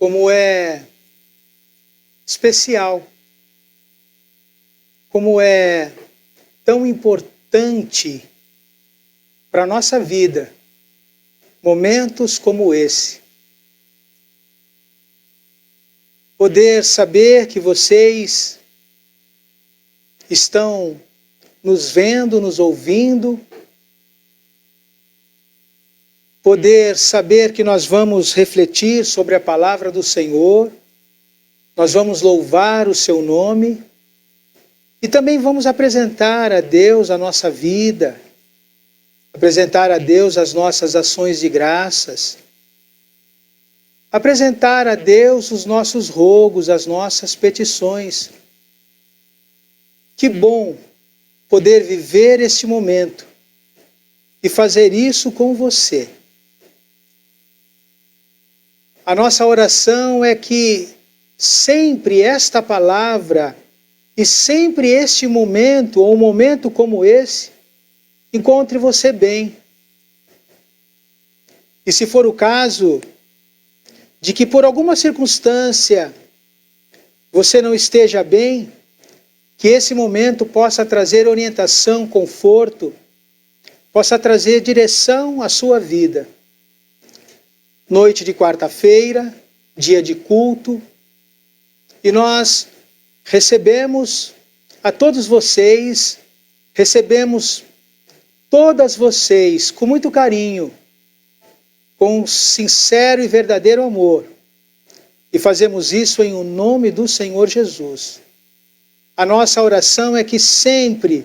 como é especial, como é tão importante para a nossa vida, momentos como esse. Poder saber que vocês estão nos vendo, nos ouvindo, poder saber que nós vamos refletir sobre a palavra do Senhor, nós vamos louvar o seu nome e também vamos apresentar a Deus a nossa vida, apresentar a Deus as nossas ações de graças, apresentar a Deus os nossos rogos, as nossas petições. Que bom poder viver este momento e fazer isso com você. A nossa oração é que sempre esta palavra e sempre este momento, ou um momento como esse, encontre você bem. E se for o caso de que por alguma circunstância você não esteja bem, que esse momento possa trazer orientação, conforto, possa trazer direção à sua vida. Noite de quarta-feira, dia de culto, e nós recebemos a todos vocês, recebemos todas vocês com muito carinho, com sincero e verdadeiro amor, e fazemos isso em o nome do Senhor Jesus. A nossa oração é que sempre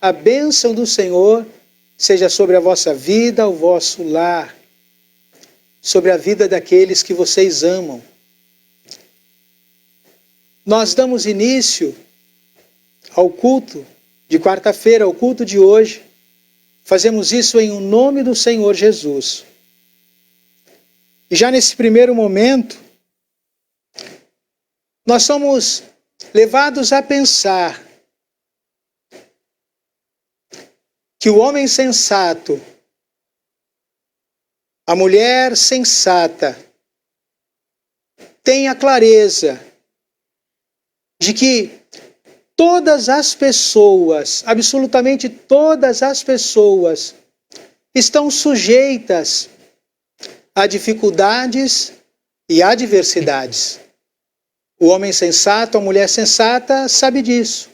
a bênção do Senhor seja sobre a vossa vida, o vosso lar, sobre a vida daqueles que vocês amam. Nós damos início ao culto de quarta-feira, ao culto de hoje. Fazemos isso em o nome do Senhor Jesus. E já nesse primeiro momento, nós somos levados a pensar que o homem sensato, a mulher sensata, tem a clareza de que todas as pessoas, absolutamente todas as pessoas, estão sujeitas a dificuldades e adversidades. O homem sensato, a mulher sensata, sabe disso.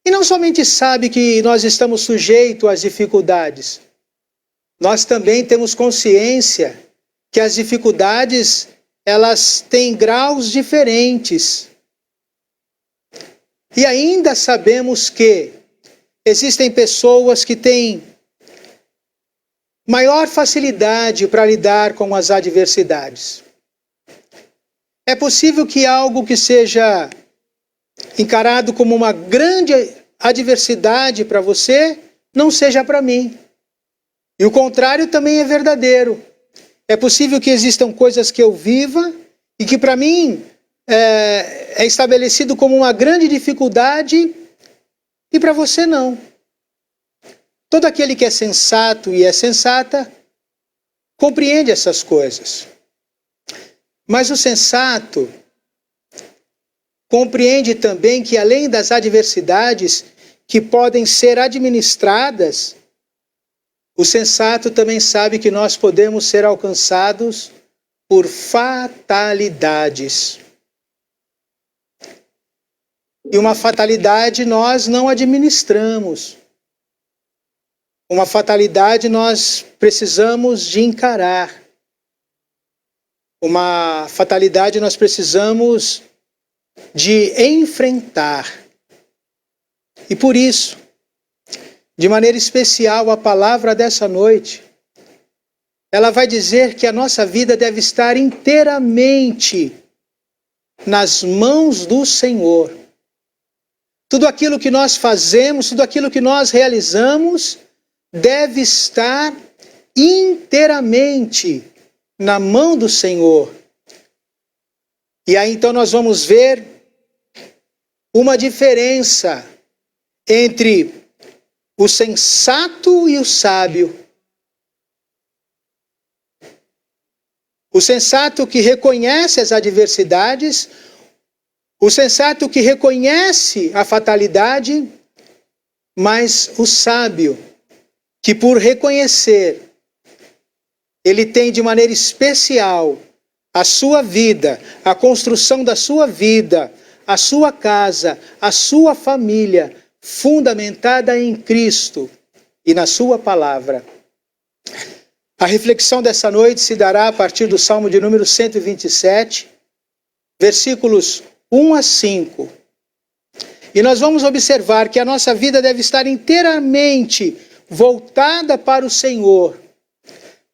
E não somente sabe que nós estamos sujeitos às dificuldades, nós também temos consciência que as dificuldades, elas têm graus diferentes. E ainda sabemos que existem pessoas que têm maior facilidade para lidar com as adversidades. É possível que algo que seja encarado como uma grande adversidade para você, não seja para mim. E o contrário também é verdadeiro. É possível que existam coisas que eu viva e que para mim é estabelecido como uma grande dificuldade e para você não. Todo aquele que é sensato e é sensata compreende essas coisas. Mas o sensato compreende também que além das adversidades que podem ser administradas, o sensato também sabe que nós podemos ser alcançados por fatalidades. E uma fatalidade nós não administramos. Uma fatalidade nós precisamos de encarar. Uma fatalidade nós precisamos de enfrentar. E por isso, de maneira especial, a palavra dessa noite, ela vai dizer que a nossa vida deve estar inteiramente nas mãos do Senhor. Tudo aquilo que nós fazemos, tudo aquilo que nós realizamos, deve estar inteiramente na mão do Senhor. E aí então nós vamos ver uma diferença entre o sensato e o sábio. O sensato que reconhece as adversidades, o sensato que reconhece a fatalidade, mas o sábio que, por reconhecer, ele tem de maneira especial a sua vida, a construção da sua vida, a sua casa, a sua família, fundamentada em Cristo e na sua palavra. A reflexão dessa noite se dará a partir do Salmo de número 127, versículos 1 a 5. E nós vamos observar que a nossa vida deve estar inteiramente voltada para o Senhor,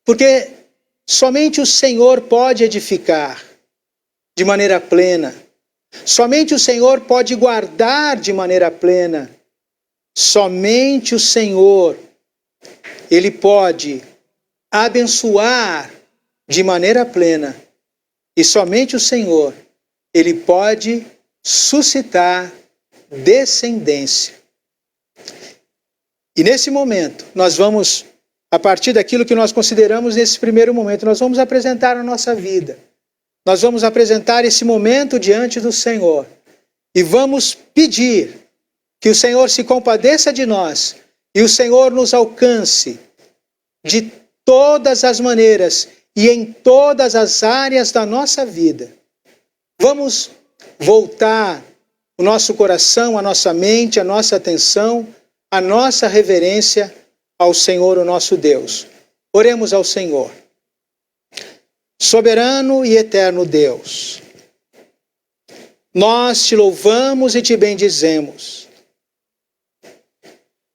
porque somente o Senhor pode edificar de maneira plena. Somente o Senhor pode guardar de maneira plena. Somente o Senhor, Ele pode abençoar de maneira plena. E somente o Senhor, Ele pode suscitar descendência. E nesse momento, nós vamos, a partir daquilo que nós consideramos nesse primeiro momento, nós vamos apresentar a nossa vida. Nós vamos apresentar esse momento diante do Senhor. E vamos pedir que o Senhor se compadeça de nós e o Senhor nos alcance de todas as maneiras e em todas as áreas da nossa vida. Vamos voltar o nosso coração, a nossa mente, a nossa atenção, a nossa reverência ao Senhor, o nosso Deus. Oremos ao Senhor. Soberano e eterno Deus, nós te louvamos e te bendizemos.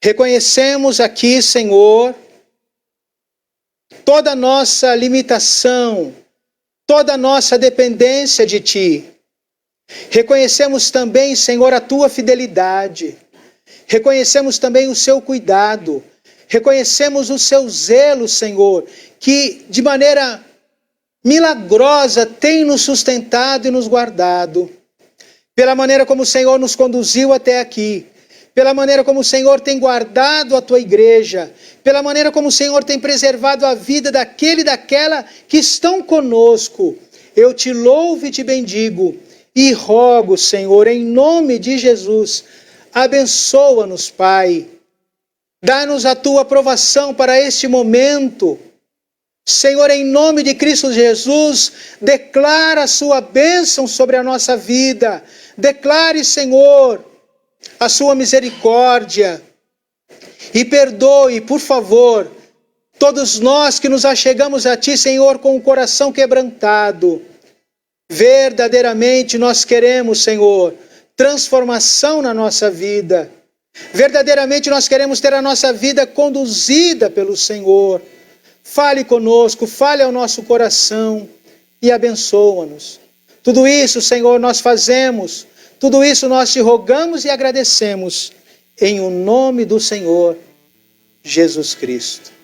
Reconhecemos aqui, Senhor, toda a nossa limitação, toda a nossa dependência de Ti. Reconhecemos também, Senhor, a Tua fidelidade. Reconhecemos também o Seu cuidado. Reconhecemos o Seu zelo, Senhor, que de maneira milagrosa tem nos sustentado e nos guardado. Pela maneira como o Senhor nos conduziu até aqui. Pela maneira como o Senhor tem guardado a Tua igreja. Pela maneira como o Senhor tem preservado a vida daquele e daquela que estão conosco. Eu te louvo e te bendigo. E rogo, Senhor, em nome de Jesus, abençoa-nos, Pai. Dá-nos a Tua aprovação para este momento. Senhor, em nome de Cristo Jesus, declara a Sua bênção sobre a nossa vida. Declare, Senhor, a Sua misericórdia. E perdoe, por favor, todos nós que nos achegamos a Ti, Senhor, com o coração quebrantado. Verdadeiramente nós queremos, Senhor, transformação na nossa vida. Verdadeiramente nós queremos ter a nossa vida conduzida pelo Senhor. Fale conosco, fale ao nosso coração e abençoa-nos. Tudo isso, Senhor, nós fazemos, tudo isso nós te rogamos e agradecemos, em o nome do Senhor Jesus Cristo.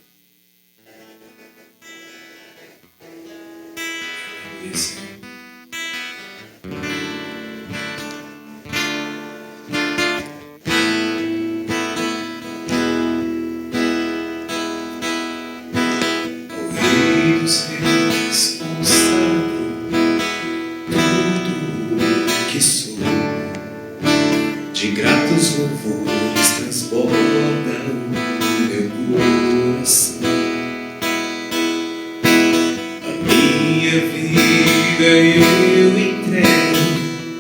De gratos louvores transborda o meu coração. A minha vida eu entrego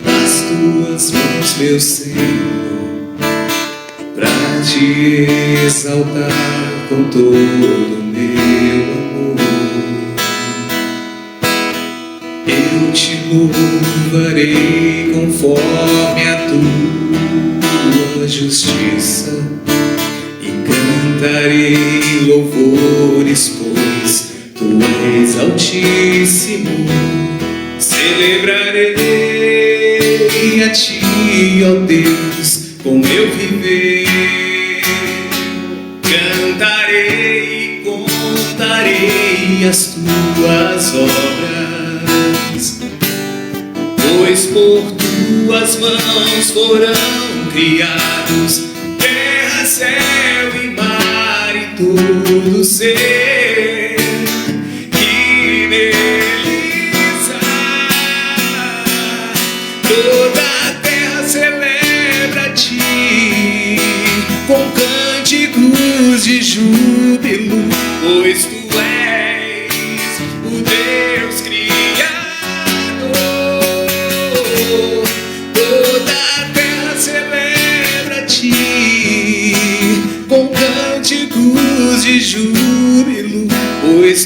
nas Tuas mãos, meu Senhor, pra Te exaltar com todo o meu amor. Eu Te louvarei conforme a Tua justiça e cantarei louvores, pois Tu és altíssimo. Celebrarei a Ti, ó Deus, com meu viver. Cantarei e contarei as Tuas obras, pois por Tuas mãos foram criados terra, céu e mar e todo ser que nele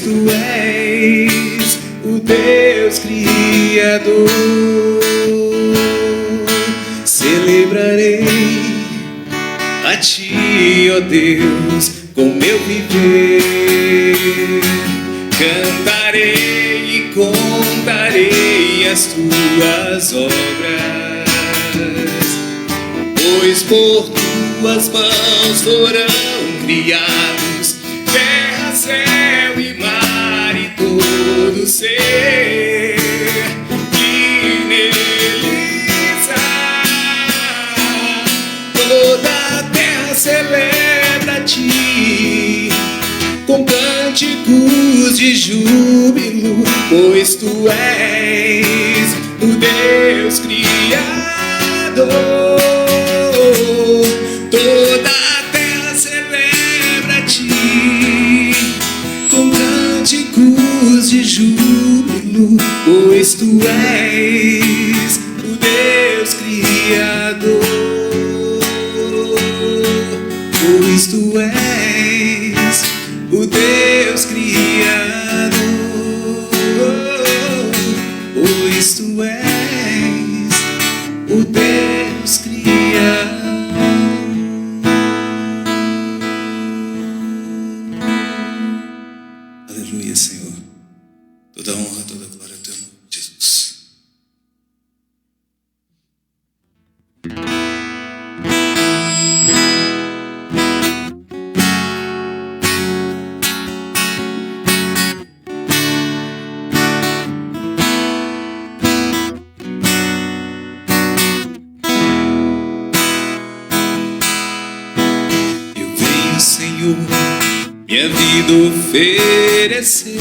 pois tu és o Deus Criador. Celebrarei a ti, ó Deus, com meu viver. Cantarei e contarei as tuas obras, pois por tuas mãos foram criados terra, céu e mar e todo ser que neles há. Toda a terra celebra a ti com cânticos de júbilo, pois tu és o Deus Criador. Toda a terra celebra a ti com cânticos de júbilo, pois tu és o Deus Criador. Pois tu és o Deus Criador, pois tu és o Deus Criador. Aleluia, Senhor. Toda honra, toda glória ao teu nome, Jesus. Senhor, minha vida oferecer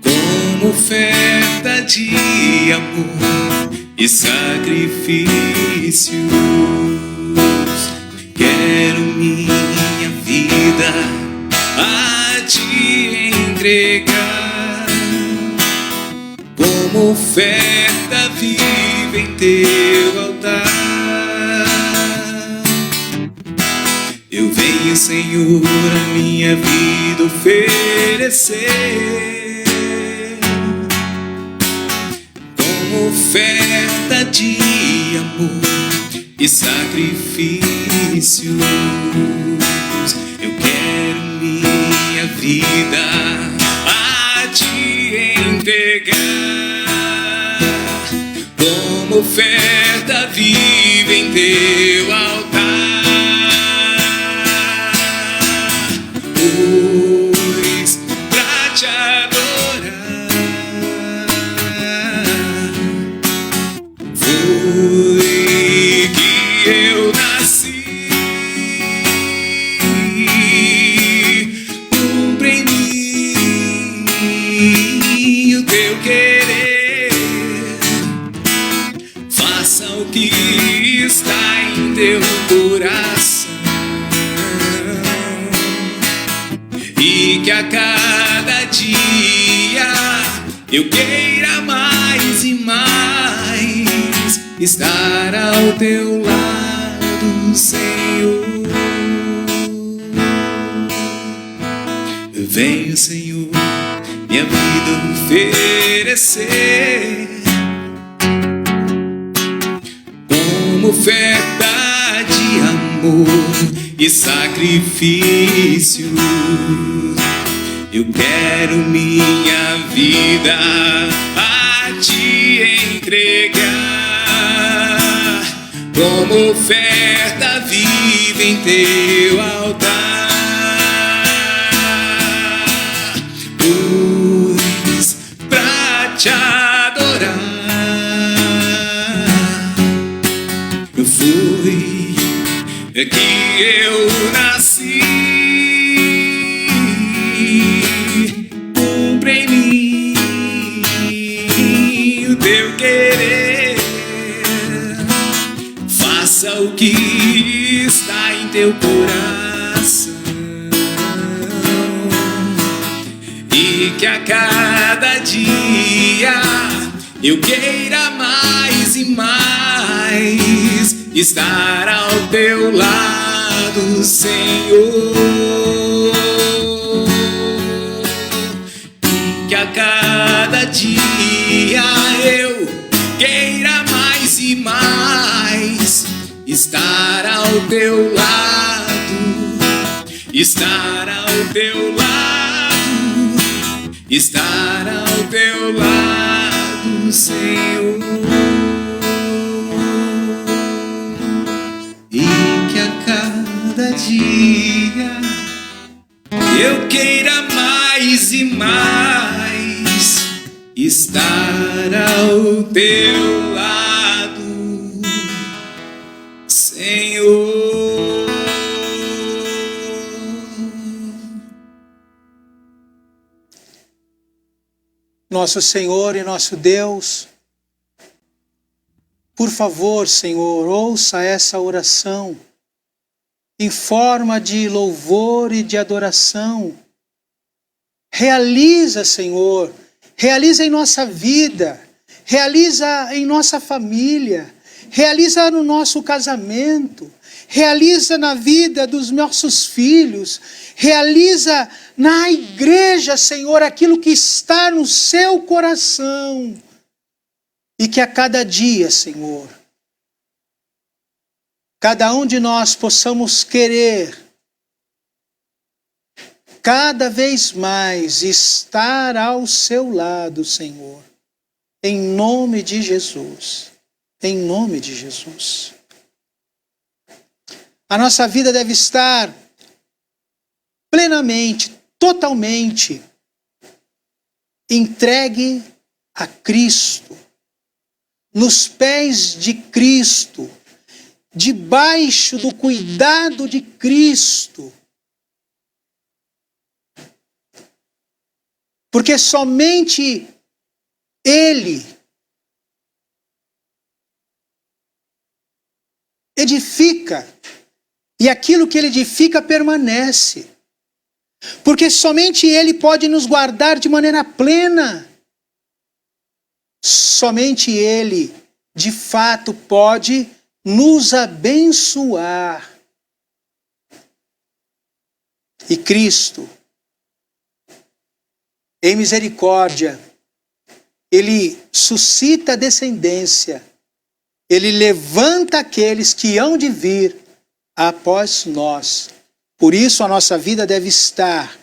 como oferta de amor e sacrifícios. Quero minha vida a te entregar como oferta viva em teu altar. Eu venho, Senhor, a minha vida oferecer como oferta de amor e sacrifícios. Eu quero minha vida a te entregar como oferta viva em teu altar. Pois pra te adorar foi que eu nasci. Cumpre em mim o teu querer, faça o que está em teu coração, e que a cada dia eu queira mais e mais estar ao teu lado, Senhor. Eu venho, Senhor, minha vida oferecer como oferta de amor e sacrifício. Eu quero minha vida a te entregar como oferta viva em teu altar. Pois pra te adorar foi que eu nasci. Cumpre em mim o teu querer, faça o que está em teu coração, e que a cada dia eu queira mais e mais estar ao teu lado, lado, Senhor, e que a cada dia eu queira mais e mais estar ao teu lado, estar ao teu lado, estar ao teu lado, Senhor. E que a cada dia eu queira mais e mais estar ao teu lado, Senhor. Nosso Senhor e nosso Deus, por favor, Senhor, ouça essa oração em forma de louvor e de adoração. Realiza, Senhor, realiza em nossa vida, realiza em nossa família, realiza no nosso casamento, realiza na vida dos nossos filhos, realiza na igreja, Senhor, aquilo que está no seu coração. E que a cada dia, Senhor, cada um de nós possamos querer cada vez mais estar ao seu lado, Senhor. Em nome de Jesus. Em nome de Jesus. A nossa vida deve estar plenamente, totalmente entregue a Cristo, nos pés de Cristo, debaixo do cuidado de Cristo. Porque somente Ele edifica, e aquilo que Ele edifica permanece. Porque somente Ele pode nos guardar de maneira plena. Somente Ele, de fato, pode nos abençoar. E Cristo, em misericórdia, Ele suscita descendência, Ele levanta aqueles que hão de vir após nós. Por isso a nossa vida deve estar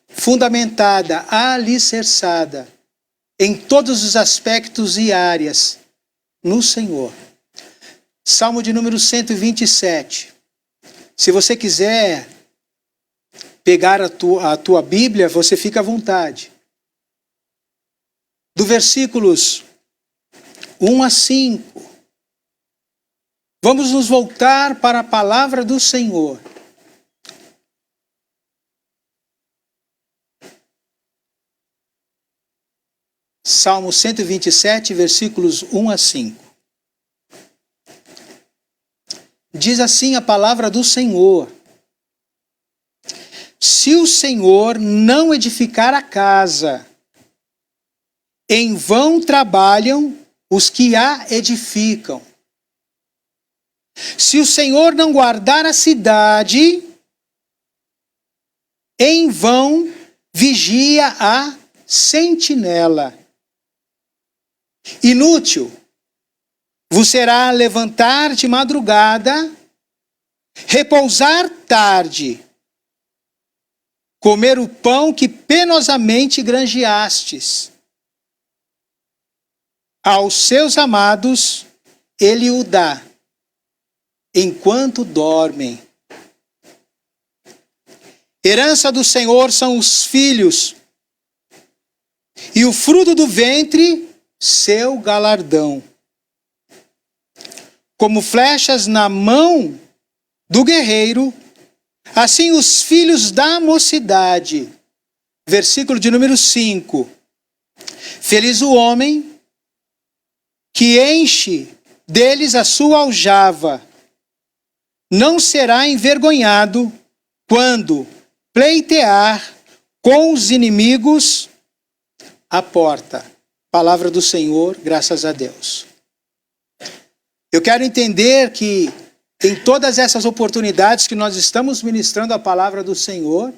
fundamentada, alicerçada, em todos os aspectos e áreas, no Senhor. Salmo de número 127. Se você quiser pegar a tua Bíblia, você fica à vontade. Do versículos 1 a 5. Vamos nos voltar para a palavra do Senhor. Salmo 127, versículos 1 a 5. Diz assim a palavra do Senhor: se o Senhor não edificar a casa, em vão trabalham os que a edificam. Se o Senhor não guardar a cidade, em vão vigia a sentinela. Inútil vos será levantar de madrugada, repousar tarde, comer o pão que penosamente granjeastes. Aos seus amados ele o dá, enquanto dormem. Herança do Senhor são os filhos, e o fruto do ventre, seu galardão. Como flechas na mão do guerreiro, assim os filhos da mocidade. Versículo de número 5. Feliz o homem que enche deles a sua aljava. Não será envergonhado quando pleitear com os inimigos à porta. Palavra do Senhor, graças a Deus. Eu quero entender que em todas essas oportunidades que nós estamos ministrando a palavra do Senhor,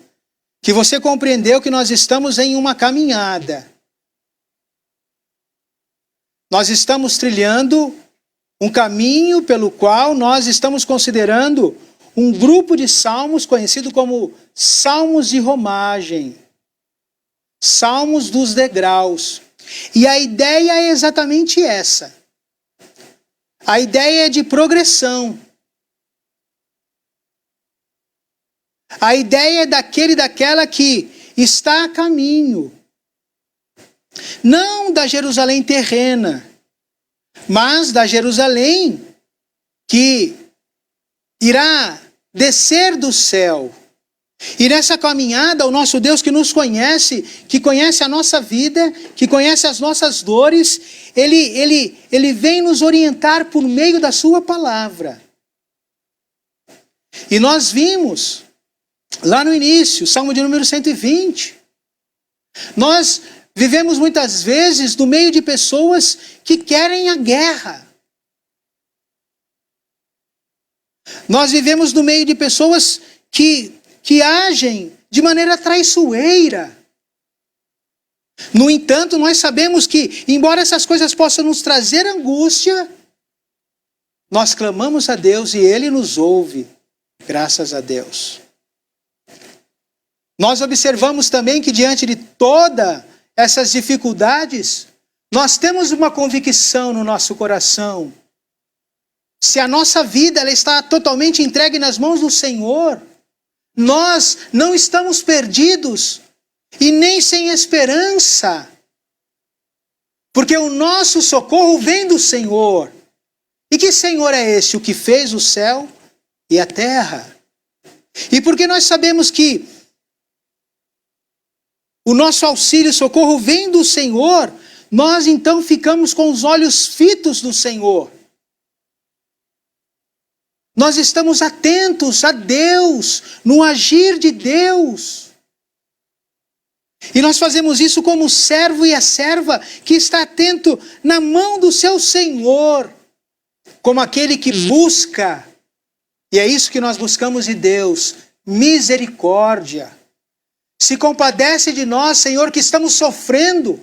que você compreendeu que nós estamos em uma caminhada. Nós estamos trilhando um caminho pelo qual nós estamos considerando um grupo de salmos conhecido como salmos de romagem, salmos dos degraus. E a ideia é exatamente essa. A ideia é de progressão. A ideia é daquele e daquela que está a caminho, não da Jerusalém terrena, mas da Jerusalém que irá descer do céu. E nessa caminhada, o nosso Deus que nos conhece, que conhece a nossa vida, que conhece as nossas dores, Ele vem nos orientar por meio da sua palavra. E nós vimos, lá no início, Salmo de número 120, nós vivemos muitas vezes no meio de pessoas que querem a guerra. Nós vivemos no meio de pessoas que agem de maneira traiçoeira. No entanto, nós sabemos que, embora essas coisas possam nos trazer angústia, nós clamamos a Deus e Ele nos ouve, graças a Deus. Nós observamos também que diante de todas essas dificuldades, nós temos uma convicção no nosso coração. Se a nossa vida ela está totalmente entregue nas mãos do Senhor, nós não estamos perdidos e nem sem esperança, porque o nosso socorro vem do Senhor. E que Senhor é esse? O que fez o céu e a terra. E porque nós sabemos que o nosso auxílio e socorro vem do Senhor, nós então ficamos com os olhos fitos no Senhor. Nós estamos atentos a Deus, no agir de Deus. E nós fazemos isso como o servo e a serva que está atento na mão do seu Senhor, como aquele que busca, e é isso que nós buscamos de Deus, misericórdia. Se compadece de nós, Senhor, que estamos sofrendo,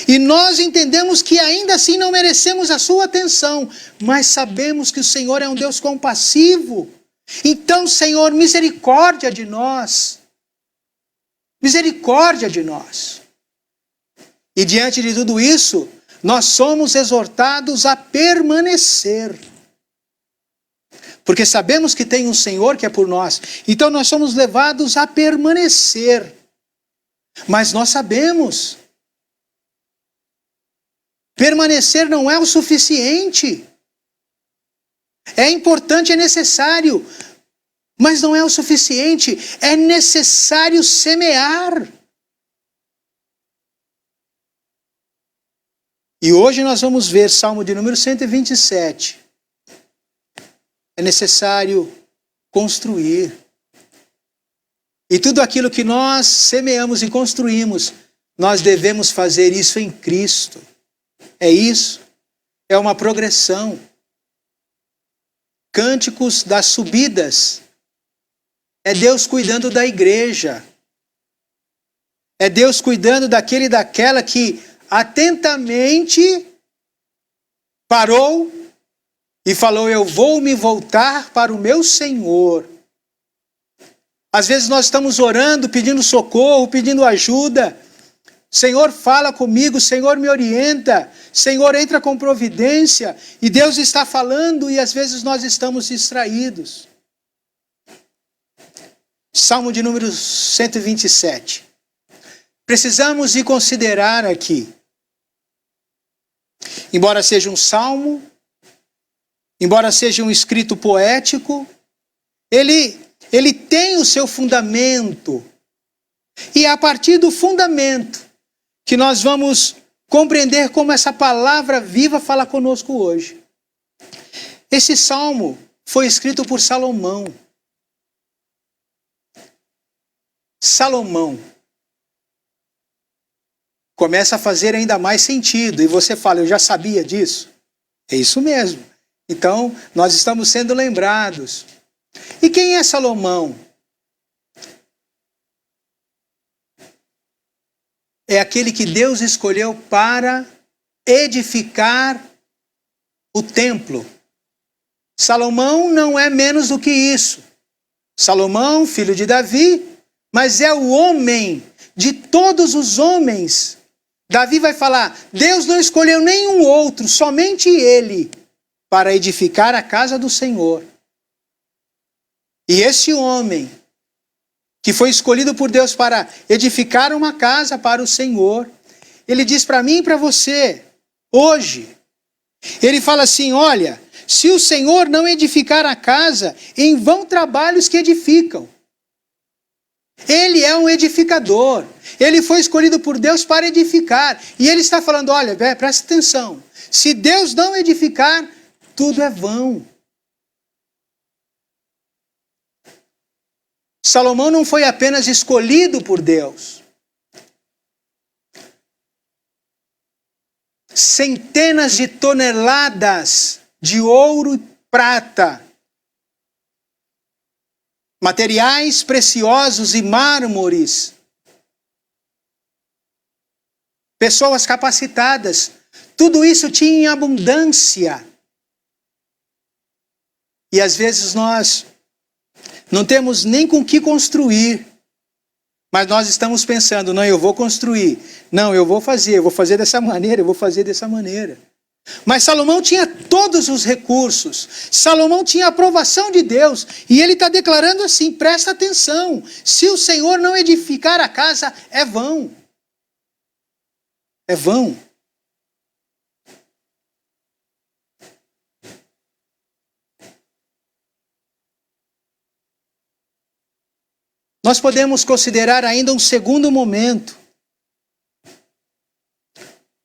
e nós entendemos que ainda assim não merecemos a sua atenção, mas sabemos que o Senhor é um Deus compassivo. Então, Senhor, misericórdia de nós. Misericórdia de nós. E diante de tudo isso, nós somos exortados a permanecer. Porque sabemos que tem um Senhor que é por nós. Então nós somos levados a permanecer. Mas nós sabemos, permanecer não é o suficiente. É importante, é necessário, mas não é o suficiente. É necessário semear. E hoje nós vamos ver Salmo de número 127. É necessário construir. E tudo aquilo que nós semeamos e construímos, nós devemos fazer isso em Cristo. É isso. É uma progressão. Cânticos das subidas. É Deus cuidando da igreja. É Deus cuidando daquele e daquela que atentamente parou e falou: eu vou me voltar para o meu Senhor. Às vezes nós estamos orando, pedindo socorro, pedindo ajuda. Senhor, fala comigo, Senhor, me orienta. Senhor, entra com providência. E Deus está falando e às vezes nós estamos distraídos. Salmo de número 127. Precisamos de considerar aqui, embora seja um salmo, embora seja um escrito poético, ele tem o seu fundamento. E é a partir do fundamento que nós vamos compreender como essa palavra viva fala conosco hoje. Esse salmo foi escrito por Salomão. Salomão começa a fazer ainda mais sentido. E você fala: eu já sabia disso. É isso mesmo. Então, nós estamos sendo lembrados. E quem é Salomão? É aquele que Deus escolheu para edificar o templo. Salomão não é menos do que isso. Salomão, filho de Davi, mas é o homem de todos os homens. Davi vai falar, Deus não escolheu nenhum outro, somente ele, para edificar a casa do Senhor. E esse homem, que foi escolhido por Deus para edificar uma casa para o Senhor, ele diz para mim e para você, hoje, ele fala assim, olha, se o Senhor não edificar a casa, em vão trabalhos que edificam. Ele é um edificador, ele foi escolhido por Deus para edificar, e ele está falando, olha, presta atenção, se Deus não edificar, tudo é vão. Salomão não foi apenas escolhido por Deus. Centenas de toneladas de ouro e prata, materiais preciosos e mármores, pessoas capacitadas, tudo isso tinha em abundância. E às vezes nós não temos nem com que construir, mas nós estamos pensando, não, eu vou construir, não, eu vou fazer dessa maneira, eu vou fazer dessa maneira. Mas Salomão tinha todos os recursos, Salomão tinha a aprovação de Deus, e ele está declarando assim, presta atenção, se o Senhor não edificar a casa, é vão. É vão. Nós podemos considerar ainda um segundo momento,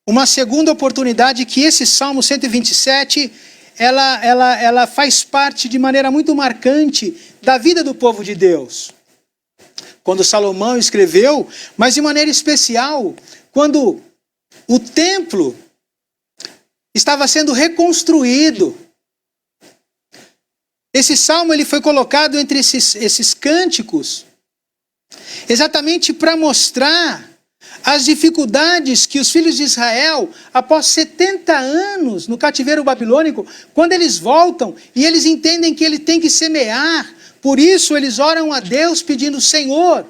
uma segunda oportunidade que esse Salmo 127, ela faz parte de maneira muito marcante da vida do povo de Deus. Quando Salomão escreveu, mas de maneira especial, quando o templo estava sendo reconstruído. Esse salmo ele foi colocado entre esses cânticos, exatamente para mostrar as dificuldades que os filhos de Israel, após 70 anos no cativeiro babilônico, quando eles voltam e eles entendem que ele tem que semear, por isso eles oram a Deus pedindo, Senhor,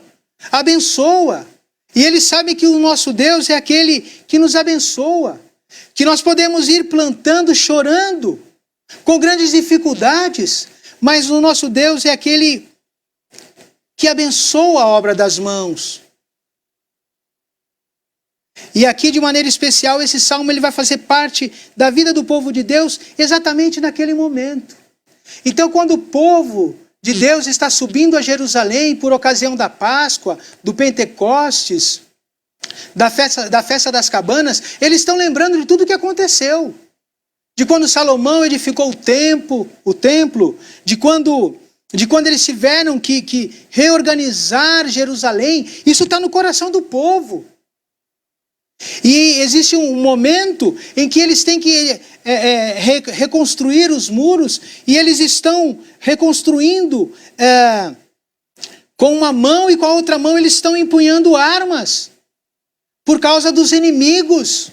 abençoa. E eles sabem que o nosso Deus é aquele que nos abençoa, que nós podemos ir plantando, chorando, com grandes dificuldades, mas o nosso Deus é aquele que abençoa a obra das mãos. E aqui, de maneira especial, esse salmo ele vai fazer parte da vida do povo de Deus exatamente naquele momento. Então, quando o povo de Deus está subindo a Jerusalém por ocasião da Páscoa, do Pentecostes, da festa das cabanas, eles estão lembrando de tudo o que aconteceu. De quando Salomão edificou o templo, de quando eles tiveram que reorganizar Jerusalém. Isso está no coração do povo. E existe um momento em que eles têm que reconstruir os muros, e eles estão reconstruindo com uma mão, e com a outra mão eles estão empunhando armas por causa dos inimigos.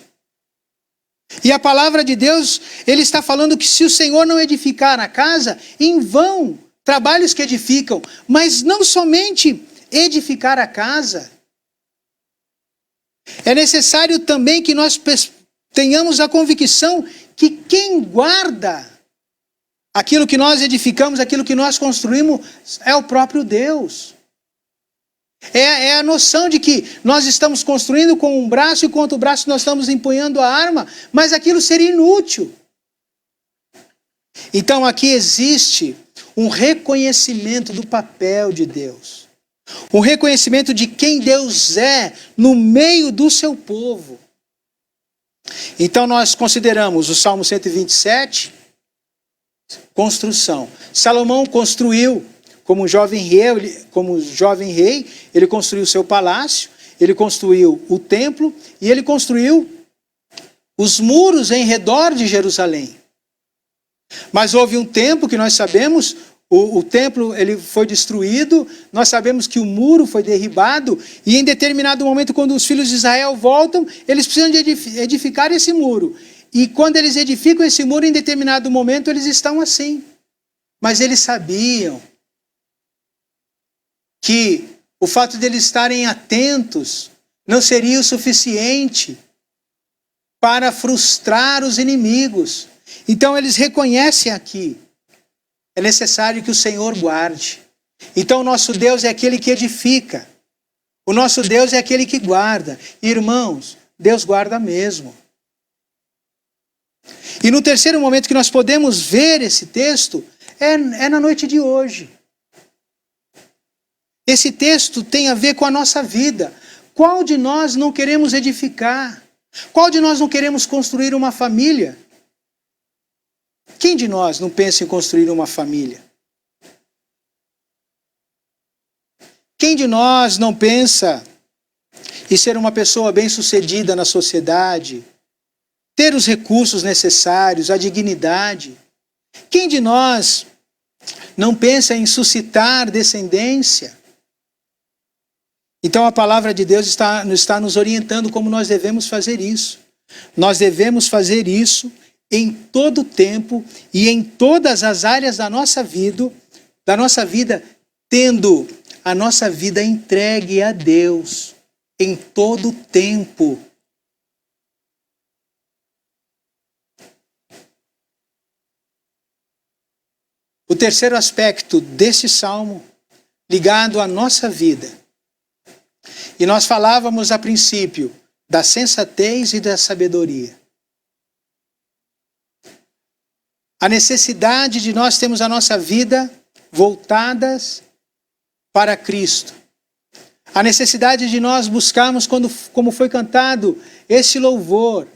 E a palavra de Deus, ele está falando que se o Senhor não edificar a casa, em vão trabalhos que edificam, mas não somente edificar a casa. É necessário também que nós tenhamos a convicção que quem guarda aquilo que nós edificamos, aquilo que nós construímos, é o próprio Deus. É a noção de que nós estamos construindo com um braço e com outro braço nós estamos empunhando a arma, mas aquilo seria inútil. Então aqui existe um reconhecimento do papel de Deus. Um reconhecimento de quem Deus é no meio do seu povo. Então nós consideramos o Salmo 127, construção. Salomão construiu como jovem rei, ele construiu o seu palácio, ele construiu o templo e ele construiu os muros em redor de Jerusalém. Mas houve um tempo que nós sabemos, o templo ele foi destruído, nós sabemos que o muro foi derribado, e em determinado momento, quando os filhos de Israel voltam, eles precisam de edificar esse muro. E quando eles edificam esse muro, em determinado momento, eles estão assim. Mas eles sabiam que o fato de eles estarem atentos não seria o suficiente para frustrar os inimigos. Então eles reconhecem aqui, é necessário que o Senhor guarde. Então o nosso Deus é aquele que edifica. O nosso Deus é aquele que guarda. Irmãos, Deus guarda mesmo. E no terceiro momento que nós podemos ver esse texto, é na noite de hoje. Esse texto tem a ver com a nossa vida. Qual de nós não queremos edificar? Qual de nós não queremos construir uma família? Quem de nós não pensa em construir uma família? Quem de nós não pensa em ser uma pessoa bem-sucedida na sociedade, ter os recursos necessários, a dignidade? Quem de nós não pensa em suscitar descendência? Então a palavra de Deus está nos orientando como nós devemos fazer isso. Nós devemos fazer isso em todo o tempo e em todas as áreas da nossa vida, tendo a nossa vida entregue a Deus em todo o tempo. O terceiro aspecto desse salmo, ligado à nossa vida. E nós falávamos a princípio da sensatez e da sabedoria. A necessidade de nós termos a nossa vida voltadas para Cristo. A necessidade de nós buscarmos, como foi cantado, esse louvor.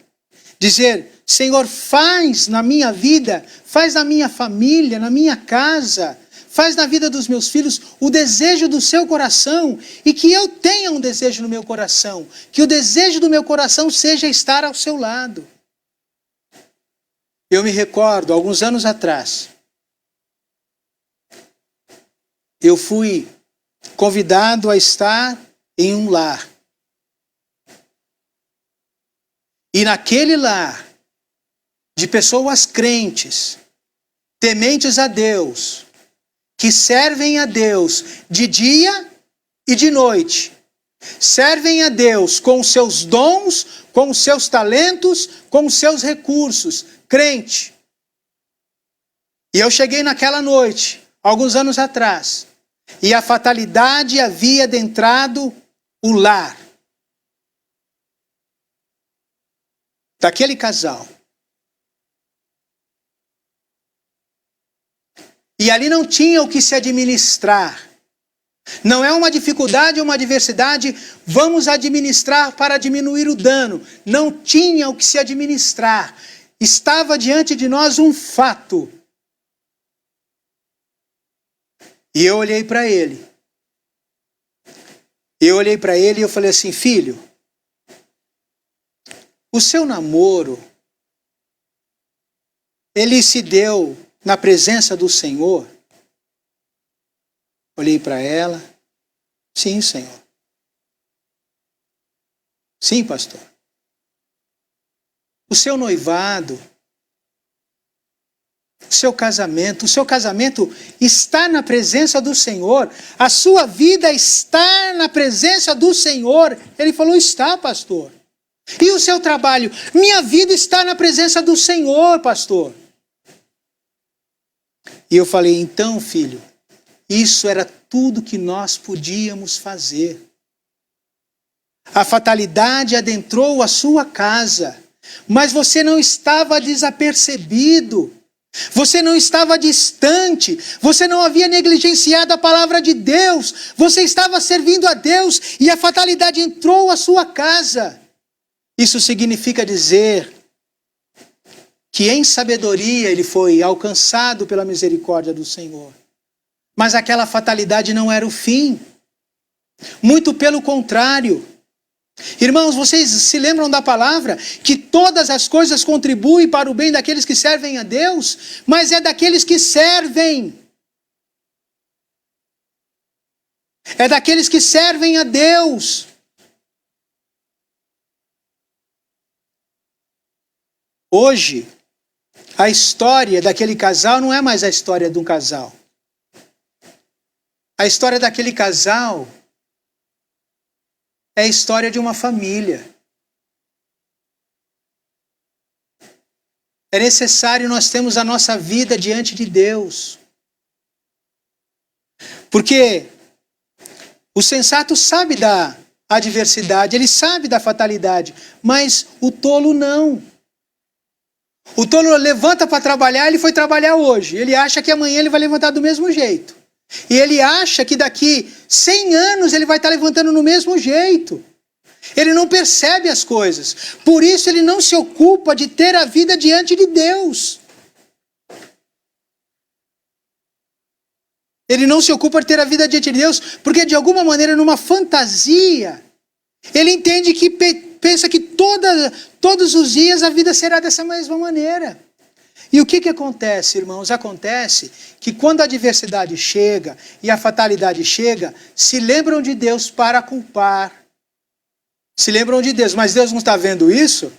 Dizer, Senhor, faz na minha vida, faz na minha família, na minha casa, faz na vida dos meus filhos o desejo do seu coração, e que eu tenha um desejo no meu coração, que o desejo do meu coração seja estar ao seu lado. Eu me recordo, alguns anos atrás, eu fui convidado a estar em um lar. E naquele lar, de pessoas crentes, tementes a Deus, que servem a Deus de dia e de noite, servem a Deus com os seus dons, com os seus talentos, com os seus recursos, crente. E eu cheguei naquela noite, alguns anos atrás, e a fatalidade havia adentrado o lar daquele casal. E ali não tinha o que se administrar. Não é uma dificuldade ou uma adversidade, vamos administrar para diminuir o dano. Não tinha o que se administrar. Estava diante de nós um fato. E eu olhei para ele. E eu falei assim, filho, o seu namoro, ele se deu na presença do Senhor? Olhei para ela. Sim, Senhor. Sim, pastor. O seu noivado, o seu casamento está na presença do Senhor. A sua vida está na presença do Senhor. Ele falou, está, pastor. E o seu trabalho? Minha vida está na presença do Senhor, pastor. E eu falei, então, filho, isso era tudo que nós podíamos fazer. A fatalidade adentrou a sua casa, mas você não estava desapercebido, você não estava distante, você não havia negligenciado a palavra de Deus, você estava servindo a Deus e a fatalidade entrou à sua casa. Isso significa dizer que em sabedoria ele foi alcançado pela misericórdia do Senhor. Mas aquela fatalidade não era o fim. Muito pelo contrário. Irmãos, vocês se lembram da palavra que todas as coisas contribuem para o bem daqueles que servem a Deus, mas é daqueles que servem. É daqueles que servem a Deus. Hoje, a história daquele casal não é mais a história de um casal. A história daquele casal é a história de uma família. É necessário nós termos a nossa vida diante de Deus. Porque o sensato sabe da adversidade, ele sabe da fatalidade, mas o tolo não. O tolo levanta para trabalhar, ele foi trabalhar hoje. Ele acha que amanhã ele vai levantar do mesmo jeito. E ele acha que daqui 100 anos ele vai estar levantando no mesmo jeito. Ele não percebe as coisas. Por isso ele não se ocupa de ter a vida diante de Deus. Ele não se ocupa de ter a vida diante de Deus, porque de alguma maneira, numa fantasia, ele entende que pensa que todos os dias a vida será dessa mesma maneira. E o que acontece, irmãos? Acontece que quando a adversidade chega e a fatalidade chega, se lembram de Deus para culpar. Se lembram de Deus, mas Deus não está vendo isso?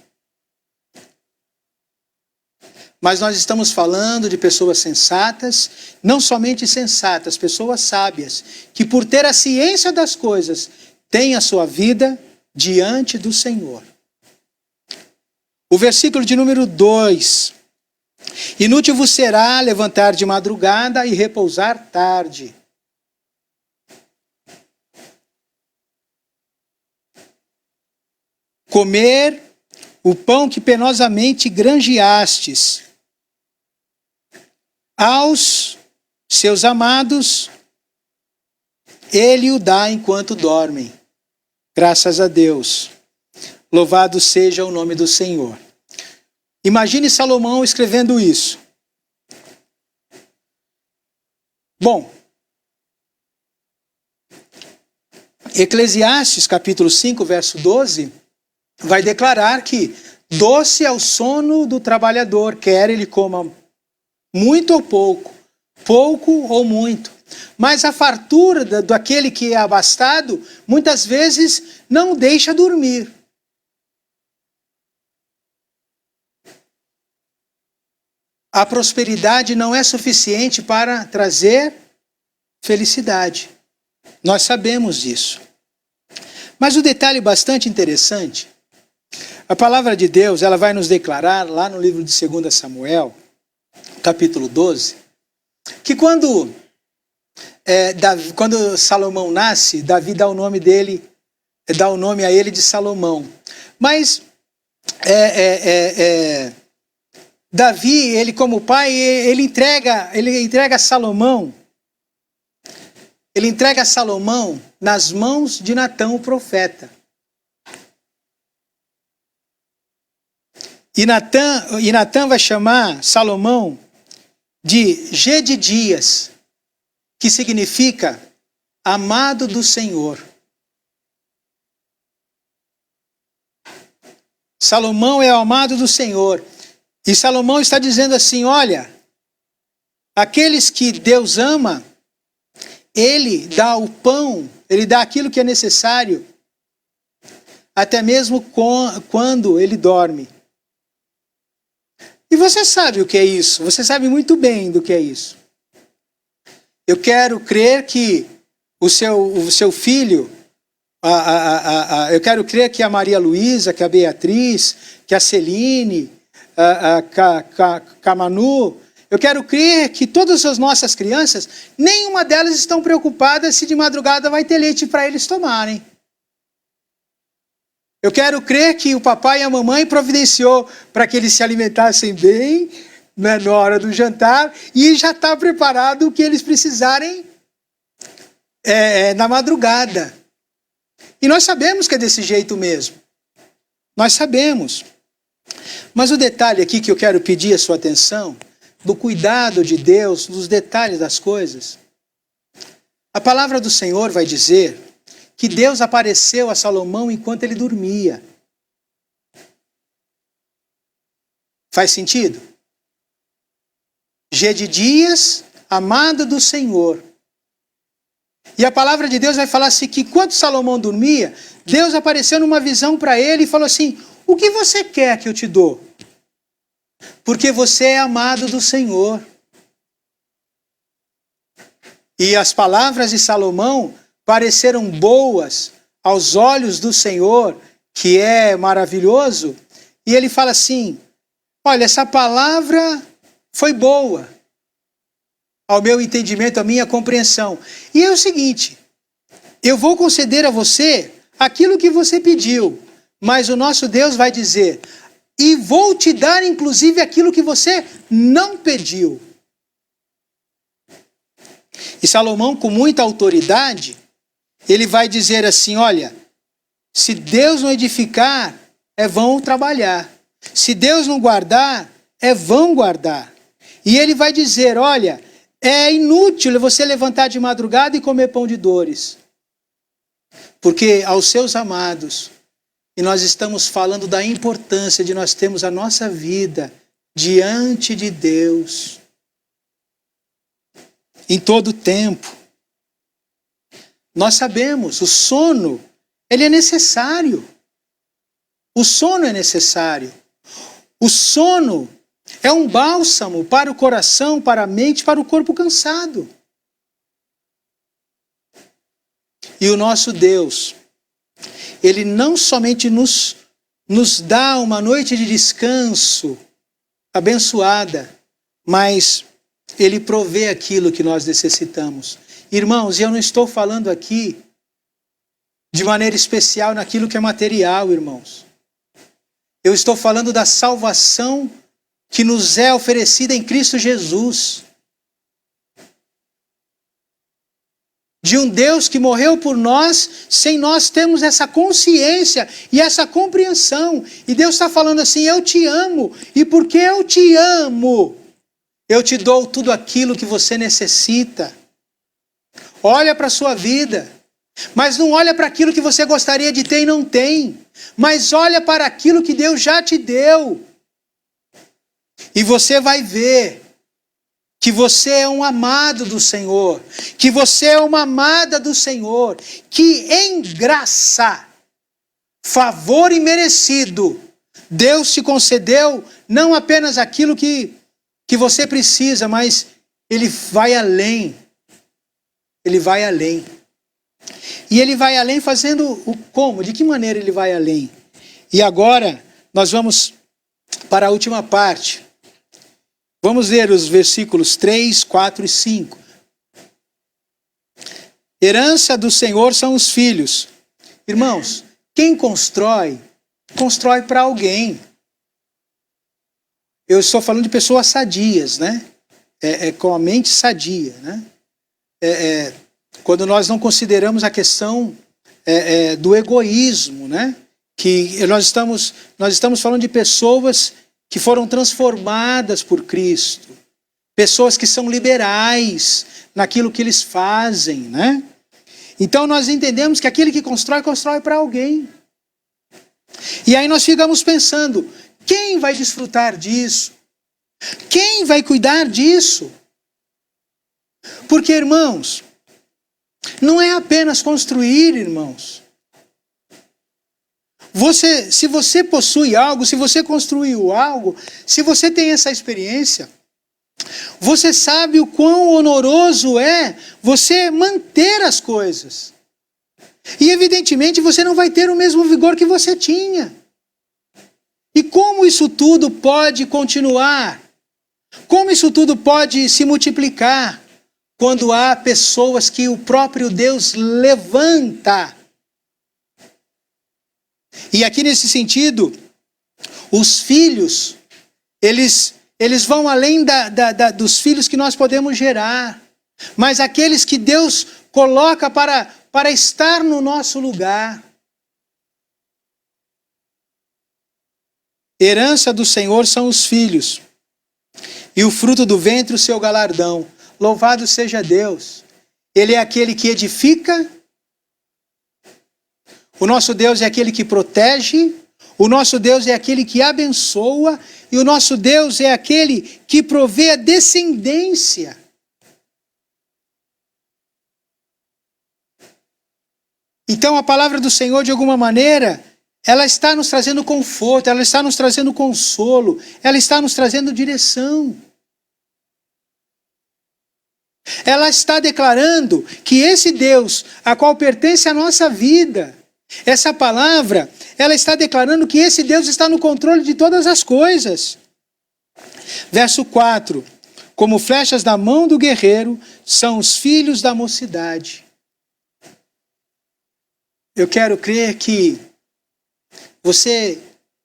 Mas nós estamos falando de pessoas sensatas, não somente sensatas, pessoas sábias, que por ter a ciência das coisas, têm a sua vida diante do Senhor. O versículo de número 2. Inútil vos será levantar de madrugada e repousar tarde. Comer o pão que penosamente granjeastes. Aos seus amados, ele o dá enquanto dormem. Graças a Deus. Louvado seja o nome do Senhor. Imagine Salomão escrevendo isso. Bom, Eclesiastes capítulo 5, verso 12, vai declarar que doce é o sono do trabalhador, quer ele coma muito ou pouco, pouco ou muito. Mas a fartura daquele que é abastado, muitas vezes não deixa dormir. A prosperidade não é suficiente para trazer felicidade. Nós sabemos disso. Mas o detalhe bastante interessante, a palavra de Deus, ela vai nos declarar lá no livro de 2 Samuel, capítulo 12, que quando Salomão nasce, Davi dá o nome a ele de Salomão. Mas Davi, ele como pai, ele entrega Salomão nas mãos de Natã, o profeta. E Natã vai chamar Salomão de Gedidias, que significa amado do Senhor. Salomão é o amado do Senhor. E Salomão está dizendo assim, olha, aqueles que Deus ama, ele dá o pão, ele dá aquilo que é necessário, até mesmo quando ele dorme. E você sabe o que é isso, você sabe muito bem do que é isso. Eu quero crer que o seu filho, eu quero crer que a Maria Luísa, que a Beatriz, que a Celine, a Manu, eu quero crer que todas as nossas crianças, nenhuma delas estão preocupadas se de madrugada vai ter leite para eles tomarem. Eu quero crer que o papai e a mamãe providenciou para que eles se alimentassem bem, né, na hora do jantar, e já está preparado o que eles precisarem na madrugada. E nós sabemos que é desse jeito mesmo. Nós sabemos. Mas o detalhe aqui que eu quero pedir a sua atenção, do cuidado de Deus, dos detalhes das coisas. A palavra do Senhor vai dizer que Deus apareceu a Salomão enquanto ele dormia. Faz sentido? Gedidias, amado do Senhor. E a palavra de Deus vai falar assim que quando Salomão dormia, Deus apareceu numa visão para ele e falou assim: o que você quer que eu te dou? Porque você é amado do Senhor. E as palavras de Salomão pareceram boas aos olhos do Senhor, que é maravilhoso. E ele fala assim: olha, essa palavra foi boa ao meu entendimento, à minha compreensão. E é o seguinte, eu vou conceder a você aquilo que você pediu, mas o nosso Deus vai dizer: e vou te dar inclusive aquilo que você não pediu. E Salomão, com muita autoridade, ele vai dizer assim: olha, se Deus não edificar, é vão trabalhar. Se Deus não guardar, é vão guardar. E ele vai dizer: olha, é inútil você levantar de madrugada e comer pão de dores. Porque aos seus amados, e nós estamos falando da importância de nós termos a nossa vida diante de Deus em todo o tempo. Nós sabemos, o sono, ele é necessário. O sono é necessário. O sono é um bálsamo para o coração, para a mente, para o corpo cansado. E o nosso Deus, ele não somente nos dá uma noite de descanso abençoada, mas ele provê aquilo que nós necessitamos. Irmãos, eu não estou falando aqui de maneira especial naquilo que é material, irmãos. Eu estou falando da salvação que nos é oferecida em Cristo Jesus. De um Deus que morreu por nós, sem nós termos essa consciência e essa compreensão. E Deus está falando assim: eu te amo, e porque eu te amo, eu te dou tudo aquilo que você necessita. Olha para a sua vida, mas não olha para aquilo que você gostaria de ter e não tem, mas olha para aquilo que Deus já te deu. E você vai ver que você é um amado do Senhor, que você é uma amada do Senhor, que em graça, favor imerecido, Deus te concedeu não apenas aquilo que você precisa, mas Ele vai além. Ele vai além. E Ele vai além fazendo o como? De que maneira Ele vai além? E agora nós vamos para a última parte. Vamos ler os versículos 3, 4 e 5. Herança do Senhor são os filhos. Irmãos, quem constrói, constrói para alguém. Eu estou falando de pessoas sadias, né? Com a mente sadia, né? Quando nós não consideramos a questão do egoísmo, né? Que nós estamos falando de pessoas que foram transformadas por Cristo, pessoas que são liberais naquilo que eles fazem, né? Então nós entendemos que aquele que constrói, constrói para alguém. E aí nós ficamos pensando: quem vai desfrutar disso? Quem vai cuidar disso? Porque, irmãos, não é apenas construir, irmãos. Se você possui algo, se você construiu algo, se você tem essa experiência, você sabe o quão honoroso é você manter as coisas. E evidentemente você não vai ter o mesmo vigor que você tinha. E como isso tudo pode continuar? Como isso tudo pode se multiplicar? Quando há pessoas que o próprio Deus levanta. E aqui nesse sentido, os filhos, eles vão além dos filhos que nós podemos gerar, mas aqueles que Deus coloca para estar no nosso lugar. Herança do Senhor são os filhos, e o fruto do ventre o seu galardão. Louvado seja Deus. Ele é aquele que edifica O nosso Deus é aquele que protege, o nosso Deus é aquele que abençoa, e o nosso Deus é aquele que provê a descendência. Então a palavra do Senhor, de alguma maneira, ela está nos trazendo conforto, ela está nos trazendo consolo, ela está nos trazendo direção. Ela está declarando que esse Deus, a qual pertence a nossa vida, essa palavra, ela está declarando que esse Deus está no controle de todas as coisas. Verso 4. Como flechas da mão do guerreiro, são os filhos da mocidade. Eu quero crer que você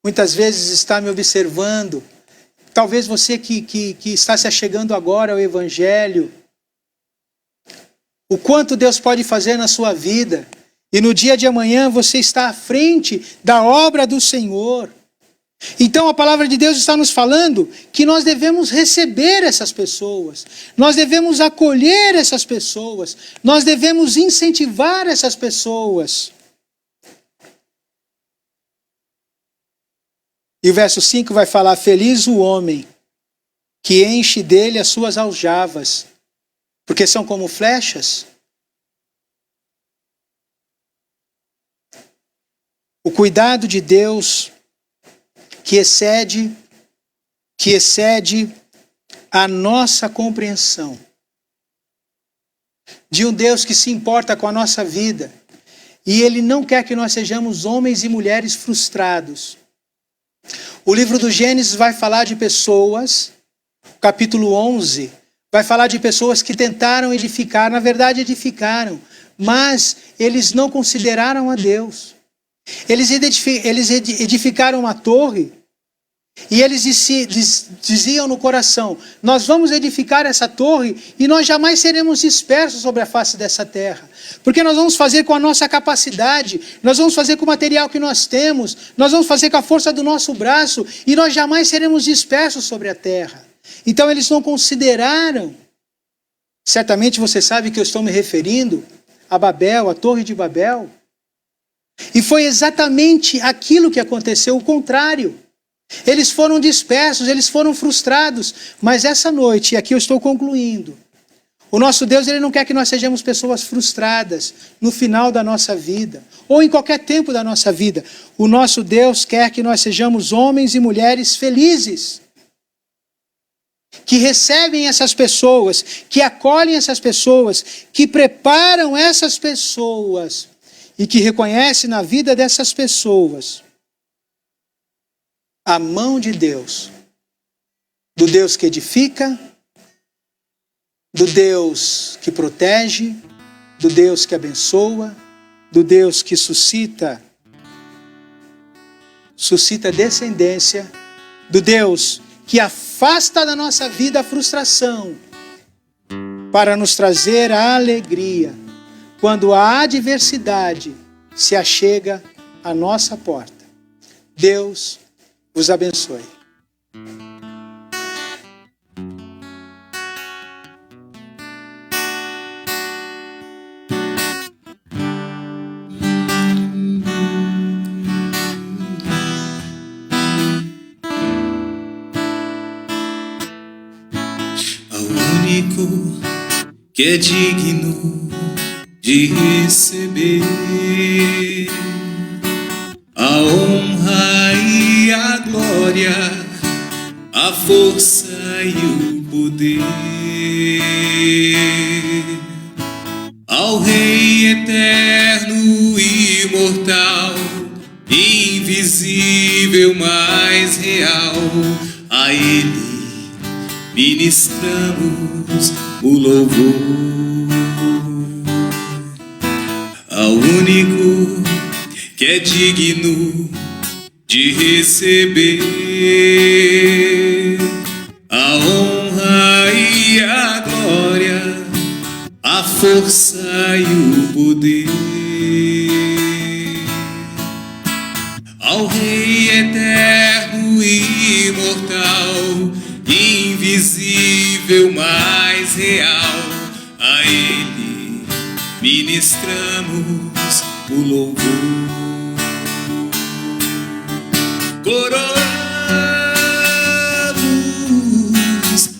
muitas vezes está me observando, talvez você que está se achegando agora ao Evangelho, o quanto Deus pode fazer na sua vida, e no dia de amanhã você está à frente da obra do Senhor. Então a palavra de Deus está nos falando que nós devemos receber essas pessoas, nós devemos acolher essas pessoas, nós devemos incentivar essas pessoas. E o verso 5 vai falar: feliz o homem que enche dele as suas aljavas, porque são como flechas. O cuidado de Deus que excede a nossa compreensão. De um Deus que se importa com a nossa vida. E Ele não quer que nós sejamos homens e mulheres frustrados. O livro do Gênesis vai falar de pessoas, capítulo 11, vai falar de pessoas que tentaram edificar, na verdade edificaram, mas eles não consideraram a Deus. Eles edificaram uma torre e eles diziam no coração: nós vamos edificar essa torre e nós jamais seremos dispersos sobre a face dessa terra, porque nós vamos fazer com a nossa capacidade, nós vamos fazer com o material que nós temos, nós vamos fazer com a força do nosso braço e nós jamais seremos dispersos sobre a terra. Então eles não consideraram. Certamente você sabe que eu estou me referindo a Babel, a Torre de Babel. E foi exatamente aquilo que aconteceu, o contrário. Eles foram dispersos, eles foram frustrados. Mas essa noite, e aqui eu estou concluindo, o nosso Deus, Ele não quer que nós sejamos pessoas frustradas no final da nossa vida, ou em qualquer tempo da nossa vida. O nosso Deus quer que nós sejamos homens e mulheres felizes, que recebem essas pessoas, que acolhem essas pessoas, que preparam essas pessoas, e que reconhece na vida dessas pessoas a mão de Deus, do Deus que edifica, do Deus que protege, do Deus que abençoa, do Deus que suscita descendência, do Deus que afasta da nossa vida a frustração, para nos trazer a alegria quando a adversidade se achega à nossa porta. Deus vos abençoe. Ao único que é digno de receber a honra e a glória, a força e o poder, ao Rei eterno e imortal, invisível, mas real, a Ele ministramos o louvor. Ao único que é digno de receber a honra e a glória, a força e o poder, ao Rei eterno e imortal, invisível, mas real, a Ele ministramos o louvor. Coroamos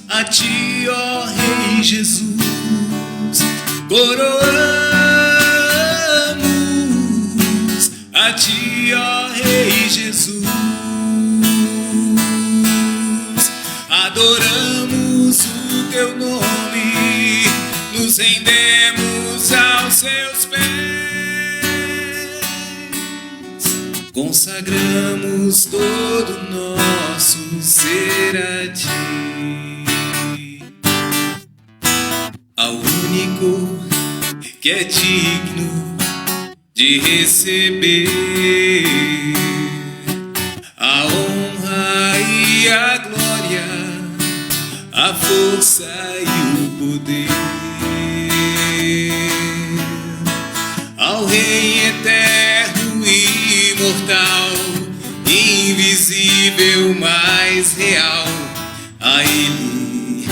a ti, ó Rei Jesus. Coroamos a ti, ó Rei Jesus. Adoramos o teu nome, nos rendemos aos seus pés, consagramos todo o nosso ser a ti, ao único que é digno de receber a honra e a glória, a força e o poder, ao Rei eterno e imortal, invisível, mas real, a Ele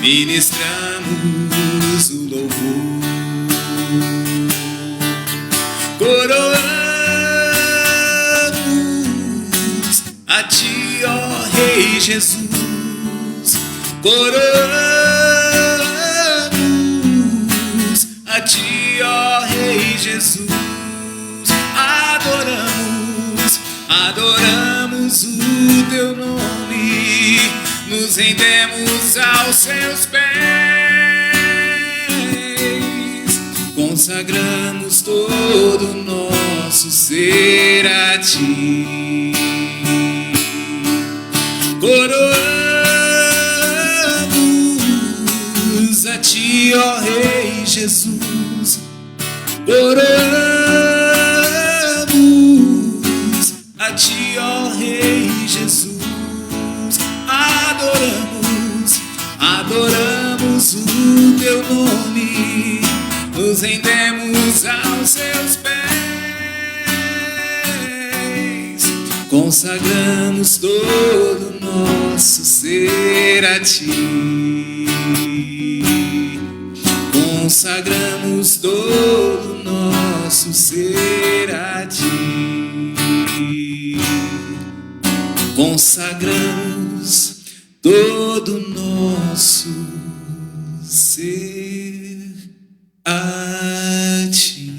ministramos o louvor. Coroamos a ti, ó Rei Jesus. Coroamos a ti, ó Rei Jesus. Adoramos o teu nome, nos rendemos aos seus pés, consagramos todo o nosso ser a ti. Coroamos a ti, ó Rei Jesus. Coroamos a ti, ó Rei Jesus. Adoramos o teu nome, nos rendemos aos seus pés, consagramos todo o nosso ser a ti. Consagramos todo o nosso ser a ti. Consagramos todo o nosso ser a ti.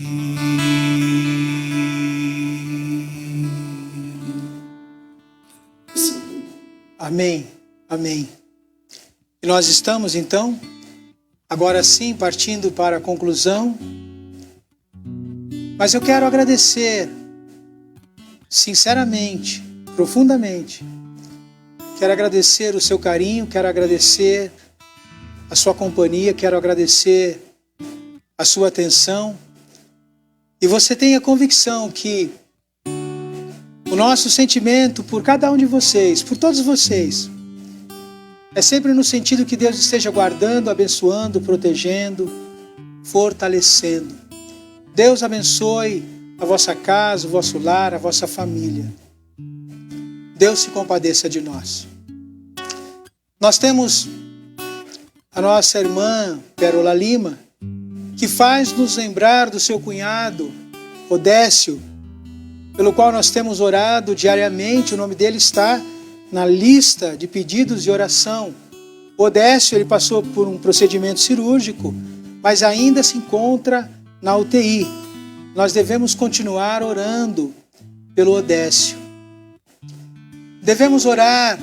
Amém, amém. E nós estamos então, agora sim, partindo para a conclusão. Mas eu quero agradecer, sinceramente, profundamente. Quero agradecer o seu carinho, quero agradecer a sua companhia, quero agradecer a sua atenção. E você tenha convicção que o nosso sentimento por cada um de vocês, por todos vocês, é sempre no sentido que Deus esteja guardando, abençoando, protegendo, fortalecendo. Deus abençoe a vossa casa, o vosso lar, a vossa família. Deus se compadeça de nós. Nós temos a nossa irmã Pérola Lima, que faz nos lembrar do seu cunhado, Odécio, pelo qual nós temos orado diariamente. O nome dele está na lista de pedidos de oração. O Odécio, ele passou por um procedimento cirúrgico, mas ainda se encontra na UTI. Nós devemos continuar orando pelo Odécio. Devemos orar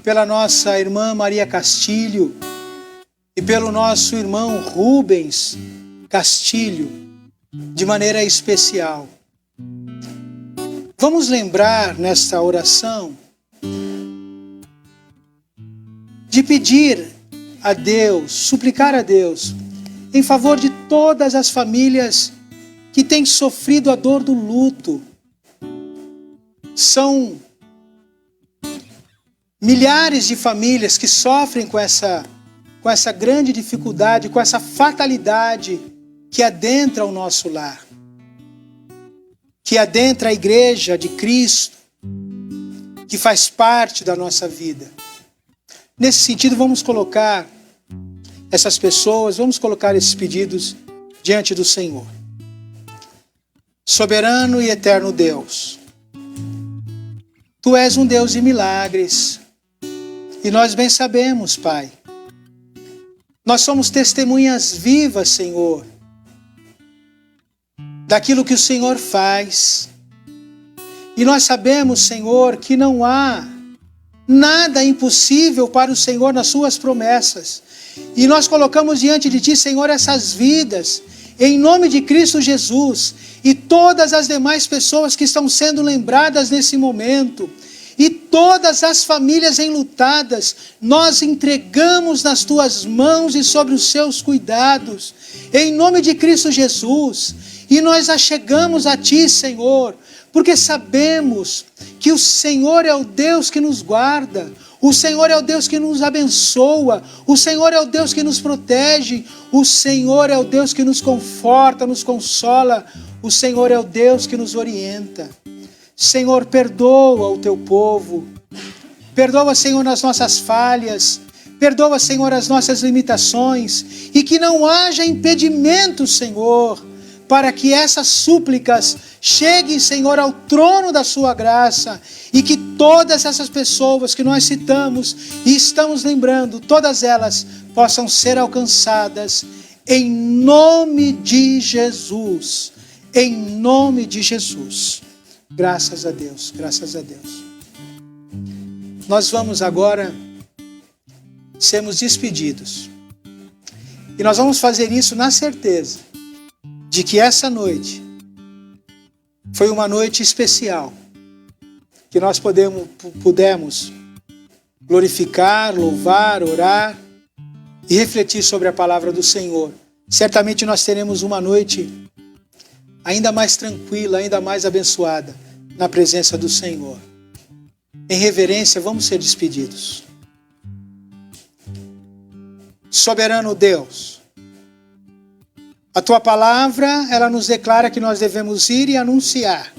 pela nossa irmã Maria Castilho e pelo nosso irmão Rubens Castilho, de maneira especial. Vamos lembrar nesta oração de pedir a Deus, suplicar a Deus, em favor de todas as famílias que têm sofrido a dor do luto. São milhares de famílias que sofrem com essa grande dificuldade, com essa fatalidade que adentra o nosso lar, que adentra a igreja de Cristo, que faz parte da nossa vida. Nesse sentido, vamos colocar essas pessoas, vamos colocar esses pedidos diante do Senhor. Soberano e eterno Deus, Tu és um Deus de milagres. E nós bem sabemos, Pai. Nós somos testemunhas vivas, Senhor, daquilo que o Senhor faz. E nós sabemos, Senhor, que não há nada impossível para o Senhor nas suas promessas. E nós colocamos diante de Ti, Senhor, essas vidas, em nome de Cristo Jesus, e todas as demais pessoas que estão sendo lembradas nesse momento, e todas as famílias enlutadas, nós entregamos nas Tuas mãos e sobre os Seus cuidados, em nome de Cristo Jesus, e nós achegamos a Ti, Senhor, porque sabemos que o Senhor é o Deus que nos guarda, o Senhor é o Deus que nos abençoa, o Senhor é o Deus que nos protege, o Senhor é o Deus que nos conforta, nos consola, o Senhor é o Deus que nos orienta. Senhor, perdoa o Teu povo, perdoa, Senhor, as nossas falhas, perdoa, Senhor, as nossas limitações, e que não haja impedimento, Senhor, para que essas súplicas cheguem, Senhor, ao trono da Sua graça, e que todas essas pessoas que nós citamos e estamos lembrando, todas elas possam ser alcançadas em nome de Jesus. Em nome de Jesus. Graças a Deus, graças a Deus. Nós vamos agora sermos despedidos. E nós vamos fazer isso na certeza de que essa noite foi uma noite especial, que nós pudemos glorificar, louvar, orar e refletir sobre a palavra do Senhor. Certamente nós teremos uma noite ainda mais tranquila, ainda mais abençoada na presença do Senhor. Em reverência, vamos ser despedidos. Soberano Deus, a Tua palavra, ela nos declara que nós devemos ir e anunciar.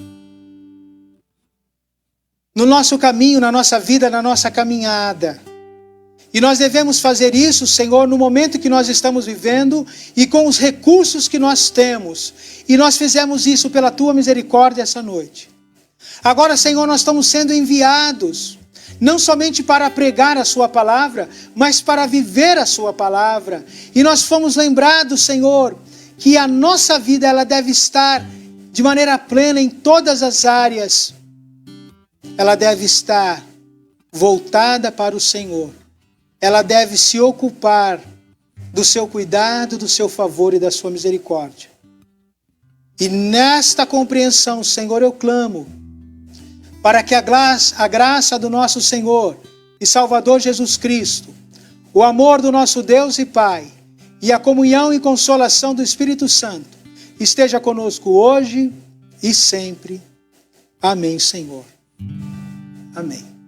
No nosso caminho, na nossa vida, na nossa caminhada. E nós devemos fazer isso, Senhor, no momento que nós estamos vivendo e com os recursos que nós temos. E nós fizemos isso pela Tua misericórdia essa noite. Agora, Senhor, nós estamos sendo enviados, não somente para pregar a Sua palavra, mas para viver a Sua palavra. E nós fomos lembrados, Senhor, que a nossa vida ela deve estar de maneira plena em todas as áreas. Ela deve estar voltada para o Senhor. Ela deve se ocupar do Seu cuidado, do Seu favor e da Sua misericórdia. E nesta compreensão, Senhor, eu clamo para que a graça do nosso Senhor e Salvador Jesus Cristo, o amor do nosso Deus e Pai e a comunhão e consolação do Espírito Santo esteja conosco hoje e sempre. Amém, Senhor. Amém.